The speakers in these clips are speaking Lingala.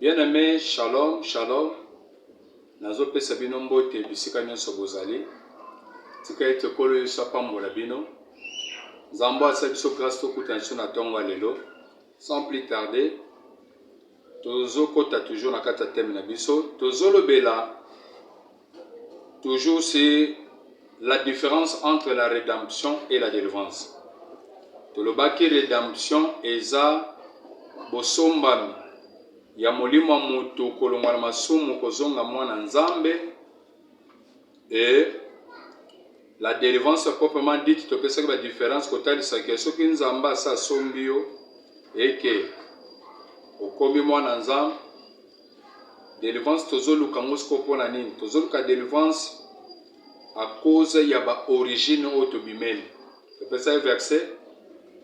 Bien-aimé, shalom, shalom. Nazo pesa bino mbote bisika nyonso bozali. Tika ete kolo yeso pambola bino. Nzambo asa biso grâce to kutanso na tongo lelo. Sans plus tarder, tozo kota toujours na kata thème na biso. Tozo lobela toujours c'est la différence entre la rédemption et la délivrance. Tolobaki rédemption eza bosombami ya molimo mutu kolongwa na masumu kozonga mwana nzambe, et la délivrance proprement dite topesaki ba différence kotalisaki soki nzambe asa sombi yo eke okomi mwana nzambe. Délivrance tozoluka ngo siko mpona nini? Tozoluka délivrance à cause ya ba origine oyo tobimeli. Topesaki verset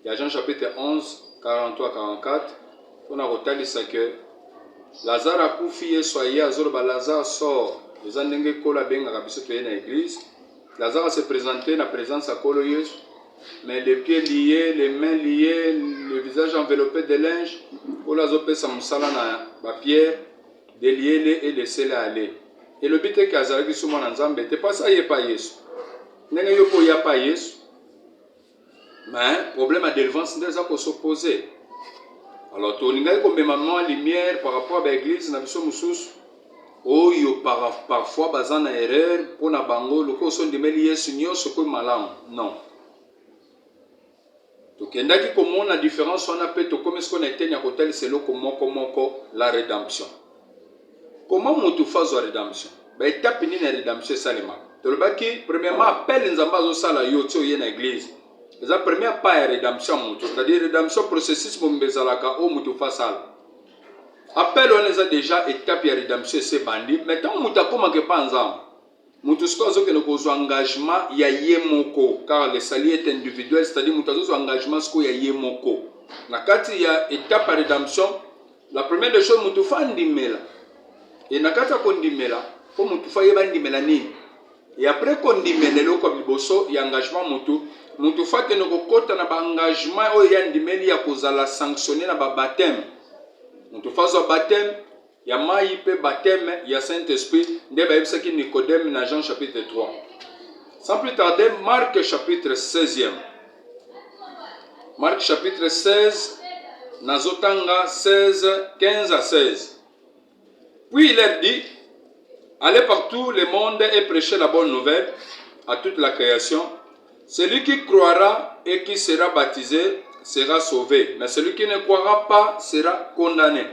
ya Jean chapitre 11 43-44 mpona kotalisa ke Lazare akufi Yesu aye azoloba Lazare sort. Eza ndenge kolo abengaka biso toye na église. Lazare se présentait na présence à kolo Yesu, mais les pieds liés, les mains liées, le visage enveloppé de linge. Kolo azopesa musala na ba pierre, délier et laisser-les aller. Et le but est que azalaki so mwana nzambe te pas ça yepa Yesu. Ndenge yo ko ya pa Yesu. Mais problème à délivrance ndeza ko s'opposer. Alors, tu as une lumière par rapport à l'église, parfois, il y a une erreur pour la bango, le coup de Méliès, ce que malam. Non. Donc, il y a une différence, on appelle comme ce qu'on était à côté, c'est la rédemption. Comment on fait la rédemption? Étape de la rédemption, c'est ça. Premièrement, appelle les ambassades à l'église. C'est la première pas de rédemption, c'est-à-dire rédemption processus pour mbezalaka au mutu fasal. Appel on les a déjà étape de rédemption c'est bandi, mais tant mutu koma ke panzam. Mutu skozo ke no engagement ya yemoko, car le salut est individuel, c'est-à-dire mutu zo engagement sko ya yemoko. Na kati ya étape de rédemption, la première des choses mutu fa ndimela. Et na kati ko ndimela, ko mutu fa yeba ndimela nini? Et après qu'on ndimela lo ko biboso ya engagement mutu Mutu fate no kokota na ba engagement oyo ya ndimeli ya kozala sanctionné na ba baptême. Mutu fazo baptême ya mai pe baptême ya Saint-Esprit nde ba yebisaki Nicodème na Jean chapitre 3. Sans plus tarder, Marc chapitre 16e. Marc chapitre 16 nazotanga 16 15 à 16. Puis il leur dit: allez partout le monde et prêchez la bonne nouvelle à toute la création. Celui qui croira et qui sera baptisé sera sauvé, mais celui qui ne croira pas sera condamné.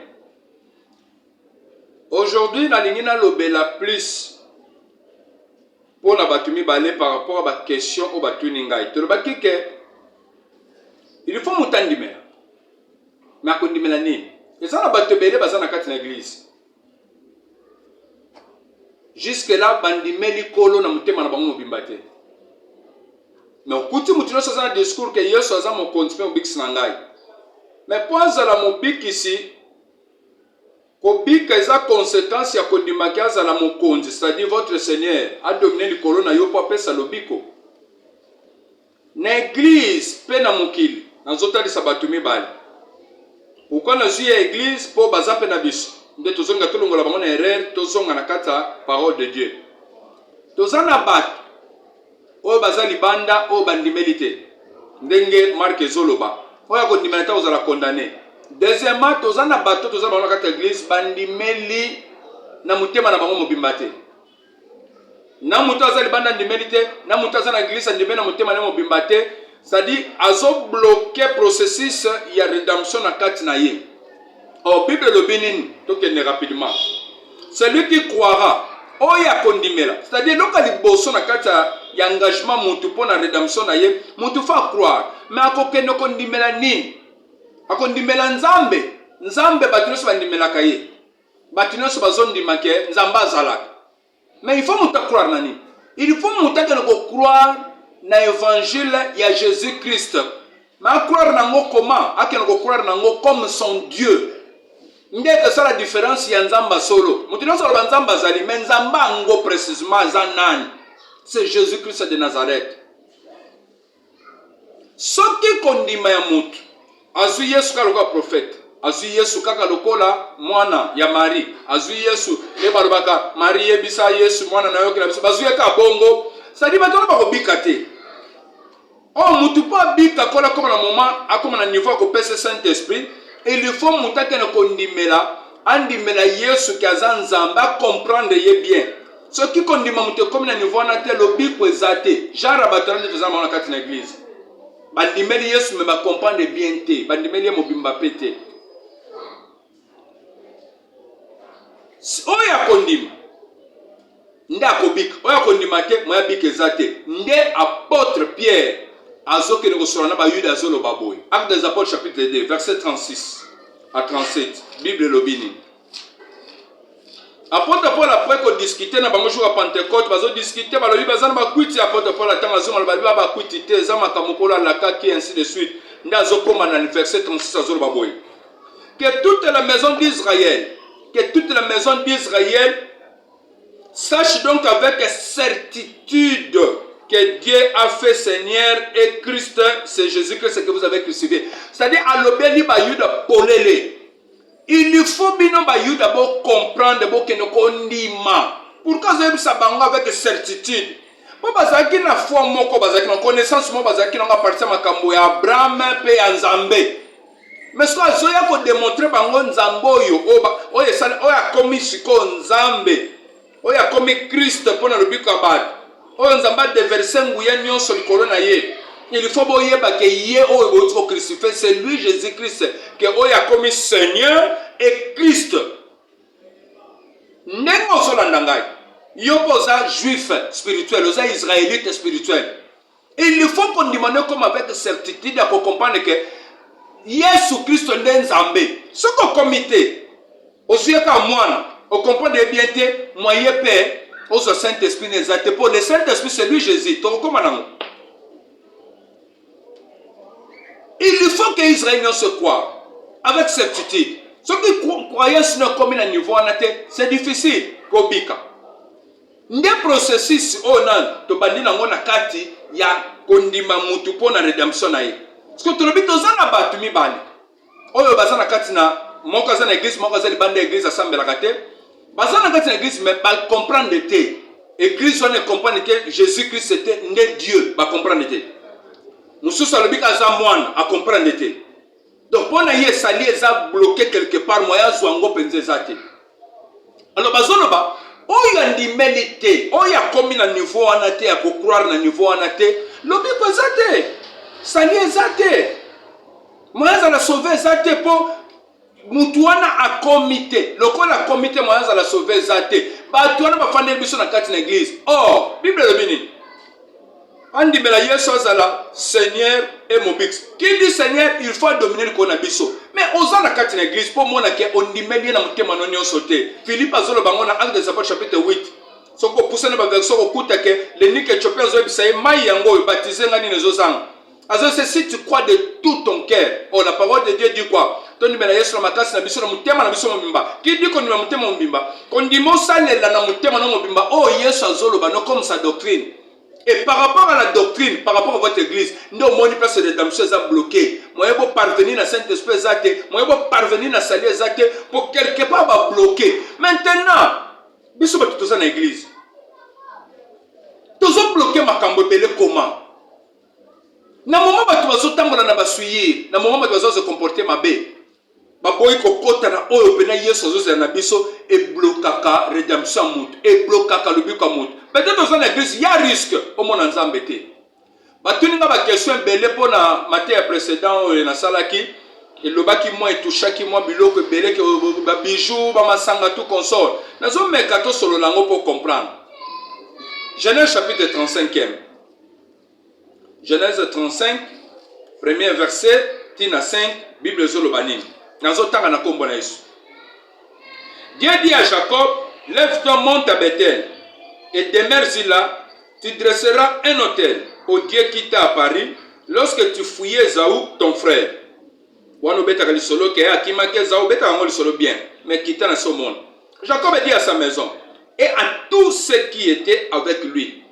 Aujourd'hui, la ligne n'a l'obéla plus pour la batumi balé par rapport à la question au batuni ngai. Tu le baki que il faut mutandimela, mais akondimela ni. Et ça la batubele basa na kati na église. Jusque là, bandimeli kolo na mutema na bango bimbate. Mais quand tu as un discours que Yesu a mon continué au bix nangai. Mais pour la mon bic ici, ko bic a conséquence ya ko dimakaza la mon konzi, c'est-à-dire votre Seigneur a dominé le colonna yo pa pesa lobiko. L'église pe na mokili, na zota di sabatumi bali. Pourquoi na zuya église po baza pe na biso? Nde tozonga tolongola bango na erreur, tozonga na kata parole de Dieu. Tozana bat oyo bazali banda oyo bandimelite ndenge Marc ezoloba oyo akondimelita ozala condamné. Deuxièmement, tozana bato tozala bango na kati ya église bandimeli na mutema na bango mobimba te. Na mutu azali banda ndimelite, na mutu azali na église andimeli na mutema na mobimba te, c'est-à-dire azo bloquer processus ya rédemption na kati na ye. Bible lobi nini? Tokende rapidement. Celui qui croira oya kondimela, c'est-à-dire lokali boso na kata ya engagement mutu pour la rédemption na ye, mutu fa croire, mais akokende kondimela nini? Akondimela nzambe, nzambe batunoso bandimela kaye. Batunoso bazondima ke nzamba azalaka. Mais il faut mutu croire nani? Il faut mutu ko croire na évangile ya Jésus-Christ. Mais croire nango comment? Akene ko croire nango comme son Dieu. Ndeke ça la différence ya nzamba solo. Mutu no solo nzamba zali, mais nzamba ngo précisément za nani? C'est Jésus-Christ de Nazareth. Ce qui kondima ya mutu, azu Yesu kaloka prophète. azui Yesu kaka lokola mwana ya Marie. Azui Yesu le balobaka Marie yebisa Yesu mwana na yoki na biso. Bazui ka bongo. C'est-à-dire batona ba kobika te. Oh mutu pa bika kola comme na moment akoma na niveau ko pesa Saint-Esprit, il faut mutake na kondimela andimela Yesu kaza nzamba comprendre ye bien. Ce qui kondima mutu comme na niveau na te lobiko ezate. Genre batona de tozama na kati na église. Bandimeli Yesu me ba comprendre bien te. Bandimeli mobimba pete. Oya kondima nde akobika oya kondima te moya bika ezate nde apôtre Pierre azoke nekosola na bayuda azoloba boye. Actes des Apôtres chapitre 2 verset 36 à 37 Bible lobini. Apôtre Paul après qu'on discuter na bango jour à Pentecôte bazo discuter balobi bazana bakwiti apôtre Paul atanga zonga balobi bakwiti te za makamokola la kaki ainsi de suite nde azokoma na verset 36 azoloba boye. Que toute la maison d'Israël sache donc avec certitude que Dieu a fait Seigneur et Christ, c'est Jésus-Christ que vous avez crucifié. C'est-à-dire, à l'obéli bayuda polele. Il faut bien bayuda pour comprendre pour que nous condiments. Pourquoi vous avez ça avec certitude? Pour bazaki na foi moko bazaki na connaissance moko bazaki na partir makambo ya Abraham pe ya Nzambe. Mais ce que zoya ko démontrer bango Nzambo yo oya sala oya komi siko Nzambe. Oya komi Christ pona lobiko abad. Oya Nzamba de verset nguya nyonso likolo na ye. Il faut boyeba ke ye oyo botiko crucifié, c'est lui Jésus-Christ que oya komi Seigneur et Christ. Nengo solanda ngai. Yo poza juif spirituel, oza israélite spirituel. Il faut qu'on demande comme avec certitude pour comprendre que Yesu Christ nde Nzambe. Ce qu'on comité, aussi ka mwana, on comprend bien te moyen père, au Saint-Esprit n'exacte pour le Saint-Esprit c'est lui Jésus. Donc comment non? Il faut que Israël se croit avec certitude. Ceux qui croient sur comme un niveau c'est difficile kobika. Nde processus onan to bandina ngona kati ya kondima mutu pona redemption na ye. Parce que tolobi tozana batu mibali. Oyo bazana kati na moko za na église moko za libanda église assemblée la kate. Bazana kati na église mais ba comprendre te. Église on ne comprendre que Jésus-Christ c'était nde Dieu, ba comprendre te. Mususu alobi ka za mwana a comprendre te. Donc pona ye sali eza bloqué quelque part moya zwango penze zate. Alors bazona ba oyo andimeli te, oyo akomi na niveau wana te, ya croire na niveau wana te, lobi ko zate. Sali ezate. Moya la sauver ezate po mutu wana a comité. Lokola comité moya la sauver ezate. Ba tu wana ba fande biso na kati na église. Oh, Bible lobini. Andi mela Yesu azala Seigneur et Mobix. Qui dit Seigneur, il faut dominer le konabiso. Mais osa na kati na église pour mona ke ondimeli na mutema no nyonso te. Philippe azolo bango na Actes des Apôtres chapitre 8. Soko poussa na ba verset okuta ke le nike chopé zo bisaye mai yango baptisé ngani nezo zanga. Azo c'est si tu crois de tout ton cœur. Oh la parole de Dieu dit quoi? Toni mela Yesu na makasi na biso na mutema na biso mobimba. Qui dit qu'on na mutema mobimba? Kondimo salela na mutema na mobimba. Oh Yesu azolo bano comme sa doctrine. Et par rapport à la doctrine, par rapport à votre église, nous avons une place de rédemption bloquée. Moi, je veux parvenir à Saint-Esprit, moi, je veux parvenir à Salir, pour quelque part bloquer. Maintenant, nous sommes tous dans l'église. Tous ont bloqué ma cambobele comment? Na moment où tu vas t'emmener na basuyer, na moment où tu vas se comporter ma bé. Baboy ko kota na oyo pena Yesu zo na biso et blokaka rédemption mut et blokaka lobiko mut. Peut-être dans l'église il y a risque au monde Nzambe te. Batuninga ba question belé pona matin précédent na salaki et lobaki moi et touchaki moi biloko belé que ba bijoux ba masanga tout consort. Nazo mekato solo lango pour comprendre. Genèse chapitre 35e. Genèse 35 premier verset tina 5 Bible zolobani. Dieu dit à Jacob, lève-toi, monte à Bethel, et demeure-y là, tu dresseras un autel au Dieu qui t'a apparu lorsque tu fouillais Esaü, ton frère. Jacob dit à sa maison et à tous ceux qui étaient avec lui,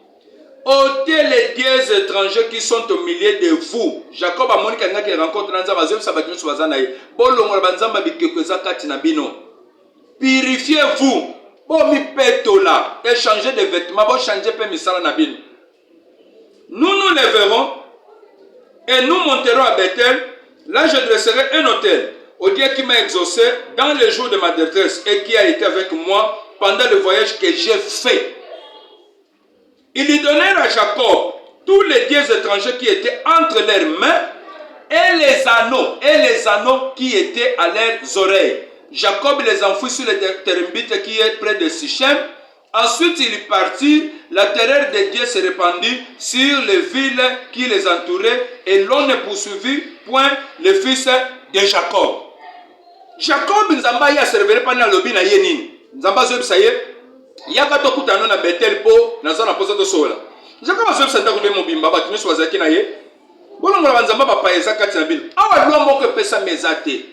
ôtez les dieux étrangers qui sont au milieu de vous. Jacob a moni kanga qui rencontre dans Nzamba zo sabatu swazana ye. Bolongo banzamba bikeko zakati na bino. Purifiez-vous. Bon mi petola, échangez de vêtements, bon changer pe misala na bino. Nous lèverons et nous monterons à Bethel. Là je dresserai un autel au Dieu qui m'a exaucé dans les jours de ma détresse et qui a été avec moi pendant le voyage que j'ai fait. Il lui donnèrent à Jacob tous les dieux étrangers qui étaient entre leurs mains et les anneaux qui étaient à leurs oreilles. Jacob les enfouit sur le Térémbite qui est près de Sichem. Ensuite, il partit. La terreur de Dieu se répandit sur les villes qui les entouraient et l'on ne poursuivit point les fils de Jacob. Jacob nzamba ya servere pana lobi na ye nini? Nzamba zo bisaye yaka to kutano na Bethel po na zana posa to sola. Jacob zo bisanda ko le mobimba ba tumi swazaki na ye. Bolongo la nzamba ba paeza kati na bil. Awa lwa moko pesa mezate.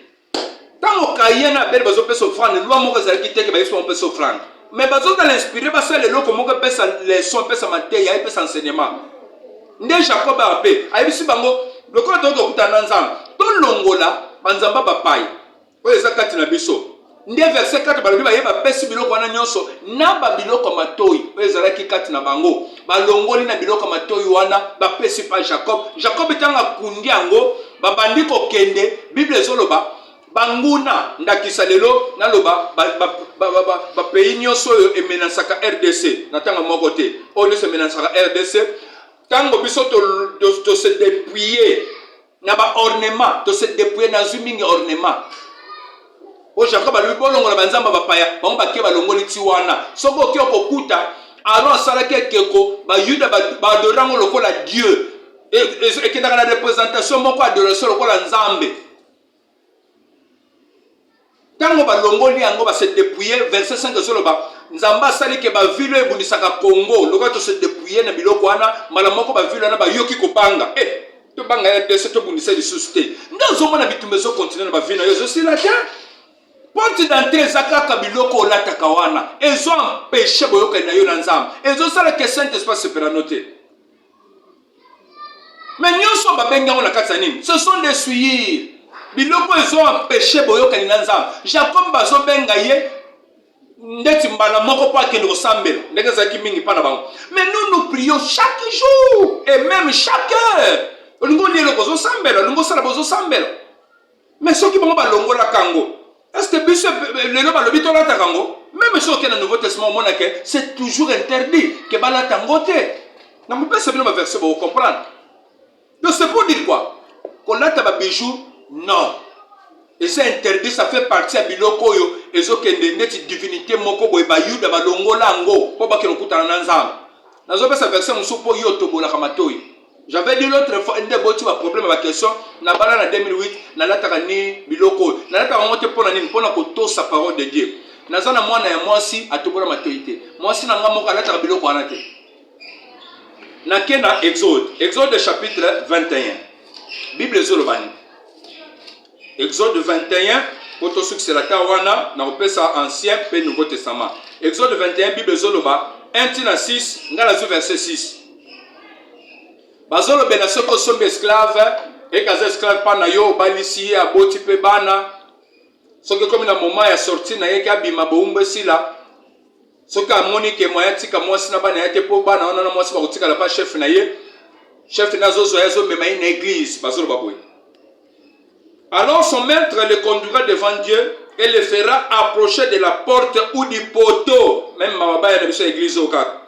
Tango kayena bel bazo pesa offrande, lwa moko zalaki teke ba yeso pesa offrande. Mais bazo dans l'inspirer ba ça le loko moko pesa leçon pesa mateya et pesa enseignement. Nde Jacob a appelé. Ayebisi bango lokolo to kutana nzamba. To longola banzamba ba paye. Oyo zakati na biso. Nde verset 4 balobi ba yeba pesi biloko wana nyonso na ba biloko matoi. Oyo zalaki kati na bango. Balongoli na biloko matoi wana ba pesi pa Jacob. Jacob tanga kundi yango ba bandi ko kende Bible ezoloba banguna ndakisa lelo naloba ba pays nyonso oyo emenasaka RDC na tanga moko te. Oyo se menasaka RDC tango biso to se dépouiller na ba ornement, to se dépouiller na zumingi ornement. O Jacob lui bolongo la banzamba bapaya, bango bakie balongoli ti wana. Soko ki okokuta, Aaron asalaki ekeko, ba Yuda ba adorango lokola Dieu. Et qui dans la représentation moko adoration lokola Nzambe. Tango balongoli yango ba se dépouiller verset 5 zoloba. Nzamba sali ke ba vilo ebunisaka Congo, lokola to se dépouiller na biloko wana, mala moko ba vilo na ba yoki kopanga. To banga ya dese to bunisa di susté. Ndazo mona bitumbezo continuer na ba vino yo aussi la terre. Porte d'entrée zakaka biloko olata kawana. Ils ont empêché boyoka na yo na nzamba. Ils ont sala que Saint-Esprit se peut noter. Mais nyonso babenga na kati nini? Ce sont des suyir. Biloko ils ont empêché boyoka na nzamba. Jacob bazo benga ye ndeti mbala moko pa ke no sambelo. Ndeka zaki mingi pa na bango. Mais nous prions chaque jour et même chaque heure. Olingo ni le kozo sambelo, olingo sala bozo sambelo. Mais ceux qui vont balongola kango. Est-ce que le nom de la tango, même si on a un Nouveau Testament, c'est toujours interdit que la tango te. Non, mais c'est bien le verset pour comprendre. Donc c'est pour dire quoi? Qu'on a un bijou, non. Et c'est interdit, ça fait partie de biloko yo. Et so kende neti divinité moko boy bayu da balongo lango. Pour pas que l'on coûte en ensemble. Dans ce verset, on suppose yo to bola kamatoi. J'avais dit l'autre fois, un des botis va problème avec la question, na bala en 2008, na lataka ni biloko, na lataka monte pour la nini, pour la koto sa parole de Dieu. Na zana moi na moi si a tout pour la maturité. Moi si na ngamo ka lataka biloko anate. Na kena Exode chapitre 21. Bible zolobani. Exode 21, pour tout ce qui c'est la tawana, na repesa ancien et nouveau testament. Exode 21, Bible zoloba, 1 tina 6, ngala zu verset 6. Bazolo bena soko sombe esclave et kaza esclave pa na yo balisi a boti pe bana soki comme na moment ya sorti na ye ka bima boumbe sila soki amoni ke moya tika mwasi na bana yate po bana ona na mwasi ba kotika la pa chef na ye chef na zozo ya zo mema une église bazolo baboy. Alors son maître le conduira devant Dieu et le fera approcher de la porte ou du poteau, même mababa ya biso église au cas.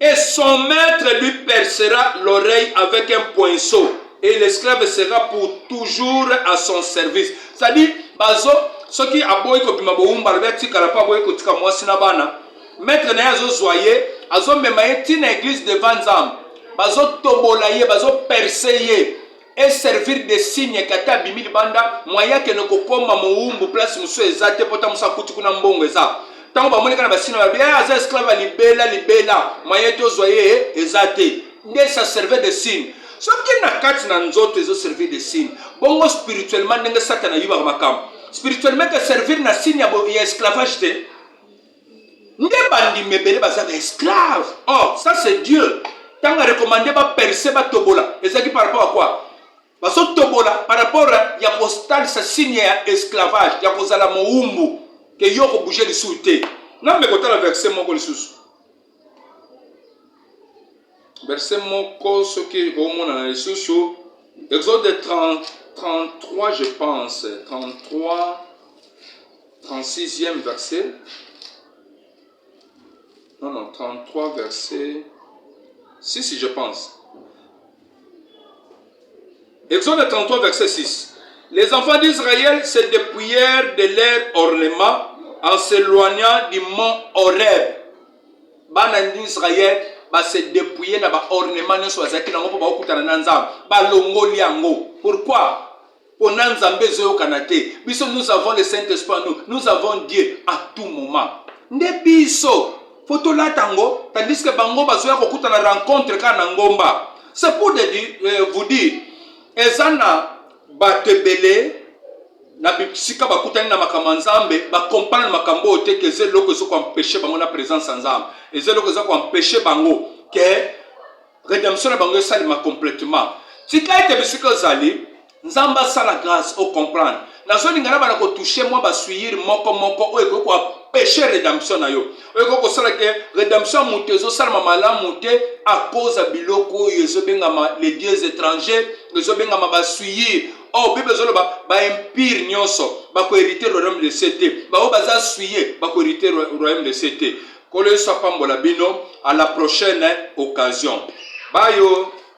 Et son maître lui percera l'oreille avec un poinceau. Et l'esclave sera pour toujours à son service. C'est-à-dire, bazo, ce qui a beau ko bima boumba le tika la pa boy ko tika mwasi na bana. Maître na yazo zoyer, azo memaye tina église devant Nzambe. Bazo tobolaye, bazo perceye et servir de signes kata bimili banda, moya ke ne ko pomba moumbu place muso ezate pota musa kuti kuna mbongo eza. Tant que vous avez un esclave libéla, moyen de zoyer, ezate. Ne ça servait de signe. Ce qui n'a qu'à nous ils ont servi de signe. Bon, spirituellement, n'est-ce Satan a eu makam. Spirituellement, que servir na signe, il y a esclavage. Nde bandi mebele bazaka esclave. Oh, ça c'est Dieu. Tant à recommander ba percer ba tobola. Et ça qui par rapport à quoi? Parce que tobola par rapport à ya postal ça signe ya esclavage, ya kozala moumbu que yo ko bouger les souté. Non mais quand la verset moko lisusu. Verset moko ce qui est au monde dans les sous Exode 33 je pense, 33 36e verset. Non, 33 verset 6 je pense. Exode 33 verset 6. Les enfants d'Israël se dépouillèrent de leur ornement en s'éloignant du mont Horeb. Bana d'Israël va se dépouiller na ba ornement ne soit zaki nango ba okutana na nzambe ba longoli yango. Pourquoi? Pour nzambe zo kanate. Biso nous avons le Saint-Esprit en nous. Nous avons Dieu à tout moment. Nde biso photo la tango tandis que bango bazoya kokutana rencontre kana ngomba. C'est pour vous dire ezana batebele na bisika bakutani na makambo nzambe ba comprendre makambo te que c'est loko zo ko empêcher bango na présence nzambe et c'est loko zo ko empêcher bango que rédemption na bango salima complètement tika ete bisika zali nzamba sala grâce au comprendre na zo lingana bana ko toucher moi ba suivre moko o ko péché rédemption na yo o ko sala que rédemption mutezo salama malamu te à cause de biloko yezo bengama les dieux étrangers yezo bengama ba suivre. Oh, Bible zoloba ba empire nyonso ba ko hériter le royaume de CT ba o baza suyer ba ko hériter le royaume de CT. Kolo so pambola bino à la prochaine occasion. Bye yo.